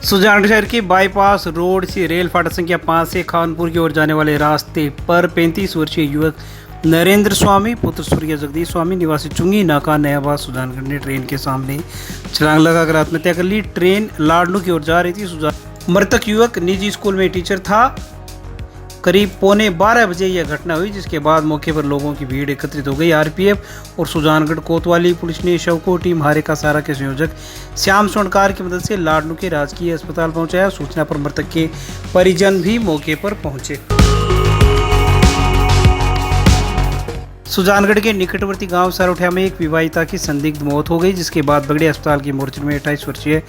सुजानगढ़ शहर के bypass road से रेल फाटक संख्या 5 से खानपुर की ओर जाने वाले रास्ते पर 35 वर्षीय युवक नरेंद्र स्वामी पुत्र सूर्य जगदीश स्वामी निवासी चुंगी नाका नयाबाद सुजानगढ़ ने ट्रेन के सामने छलांग लगाकर आत्महत्या कर ली। ट्रेन लाडनू की ओर जा रही थी। मृतक युवक निजी स्कूल में टीचर था। करीब 11:15 बजे यह घटना हुई, जिसके बाद मौके पर लोगों की भीड़ एकत्रित हो गई। आरपीएफ और सुजानगढ़ कोतवाली पुलिस ने शव को टीम हारे का सहारा के संयोजक श्याम स्वर्णकार की मदद से लाडनू के राजकीय अस्पताल पहुंचाया। सूचना पर मृतक के परिजन भी मौके पर पहुंचे। सुजानगढ़ के निकटवर्ती गांव सारोठिया में एक विवाहिता की संदिग्ध मौत हो गई, जिसके बाद बगड़ी अस्पताल की मोर्चरी में 28 वर्षीय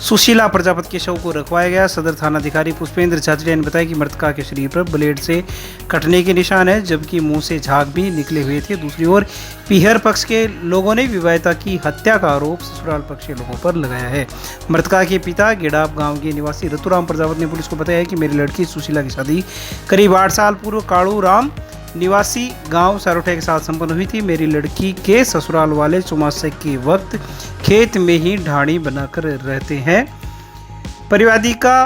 सुशीला प्रजापति के शव को रखवाया गया। सदर थानाधिकारी पुष्पेंद्र छात्रिया ने बताया कि मृतका के शरीर पर ब्लेड से कटने के निशान है, जबकि मुंह से झाग भी निकले हुए थे। दूसरी ओर पीहर पक्ष के लोगों ने विवाहिता की हत्या का आरोप ससुराल पक्ष के लोगों पर लगाया है। मृतका के पिता गेडाप गांव के निवासी रतुराम प्रजापति ने पुलिस को बताया कि मेरी लड़की सुशीला की शादी करीब 8 साल पूर्व काड़ू राम निवासी गांव सारोठिया के साथ संपन्न हुई थी। मेरी लड़की के ससुराल वाले चौमासे के वक्त खेत में ही ढाणी बनाकर रहते हैं। परिवादी का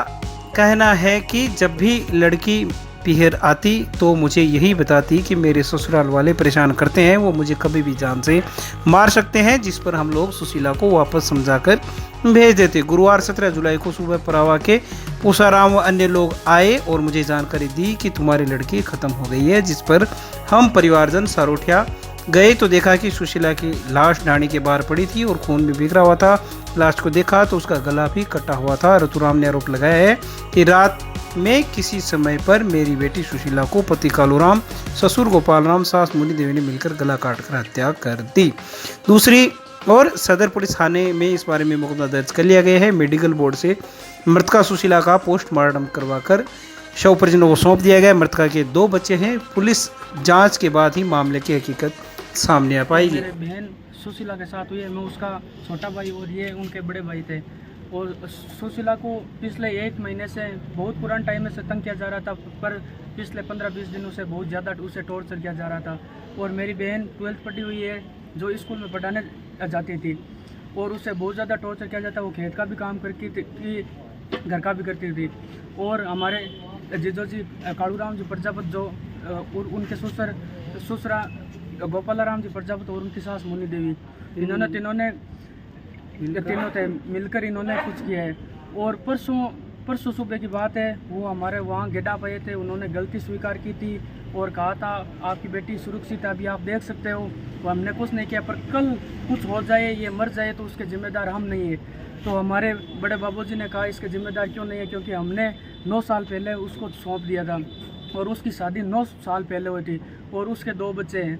कहना है कि जब भी लड़की पीहर आती तो मुझे यही बताती कि मेरे ससुराल वाले परेशान करते हैं, वो मुझे कभी भी जान से मार सकते हैं, जिस पर हम लोग सुशीला को वापस समझाकर भेज देते। गुरुवार 17 जुलाई को सुबह परावा के पूसाराम व अन्य लोग आए और मुझे जानकारी दी कि तुम्हारी लड़की खत्म हो गई है, जिस पर हम परिवारजन सारोठिया गए तो देखा कि सुशीला की लाश ढाणी के बाहर पड़ी थी और खून भी बिखरा हुआ था। लाश को देखा तो उसका गला भी कटा हुआ था। रतुराम ने आरोप लगाया है कि रात में किसी समय पर मेरी बेटी सुशीला को पति कालूराम, ससुर गोपाल राम, सास मुनि देवी ने मिलकर गला काटकर हत्या कर दी। दूसरी और सदर पुलिस थाने में इस बारे में मुकदमा दर्ज कर लिया गया है। मेडिकल बोर्ड से मृतका सुशीला का पोस्टमार्टम करवाकर शव परिजनों को सौंप दिया गया। मृतका के 2 बच्चे हैं। पुलिस जांच के बाद ही मामले की हकीकत सामने आ पाएगी। मेरे बहन सुशीला के साथ हुई है, मैं उसका छोटा भाई और ये उनके बड़े भाई थे। और सुशीला को पिछले 1 महीने से बहुत पुराने टाइम से तंग किया जा रहा था, पर पिछले 15-20 दिनों से बहुत ज़्यादा उसे टॉर्चर किया जा रहा था। और मेरी बहन 12th पढ़ी हुई है, जो स्कूल में पढ़ाने जाती थी, और उसे बहुत ज़्यादा टॉर्चर किया जाता। वो खेत का भी काम करती थी, घर का भी करती थी। और हमारे जीजो जी काड़ूराम जी प्रजापति जो और उनके ससुरा गोपाल राम जी प्रजापति और उनकी सास मुनि देवी, इन्होंने तीनों थे मिलकर इन्होंने कुछ किया है। और परसों सुबह की बात है, वो हमारे वहाँ गेडा पे थे। उन्होंने गलती स्वीकार की थी और कहा था आपकी बेटी सुरक्षित है, अभी आप देख सकते हो। तो हमने कुछ नहीं किया, पर कल कुछ हो जाए, ये मर जाए तो उसके जिम्मेदार हम नहीं है। तो हमारे बड़े बाबूजी ने कहा इसके जिम्मेदार क्यों नहीं है, क्योंकि हमने 9 साल पहले उसको सौंप दिया था और उसकी शादी 9 साल पहले हुई थी। और उसके 2 बच्चे हैं,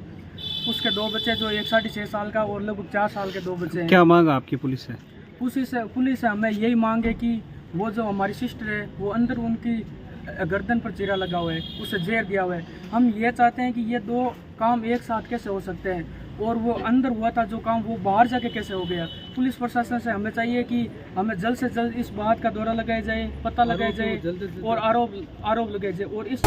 उसके 2 बच्चे जो एक 6.5 साल का और लगभग 4 साल के 2 बच्चे हैं। क्या मांग आपकी पुलिस है? पुलिस से हमें यही मांग है कि वो जो हमारी सिस्टर है, वो अंदर उनकी गर्दन पर चीरा लगा हुआ है, उसे जहर दिया हुआ है। हम ये चाहते हैं कि ये 2 काम एक साथ कैसे हो सकते हैं, और वो अंदर हुआ था जो काम, वो बाहर जाके कैसे हो गया। पुलिस प्रशासन से हमें चाहिए कि हमें जल्द से जल्द इस बात का दौरा लगाया जाए, पता लगाया जाए और आरोप लगाया जाए। और इस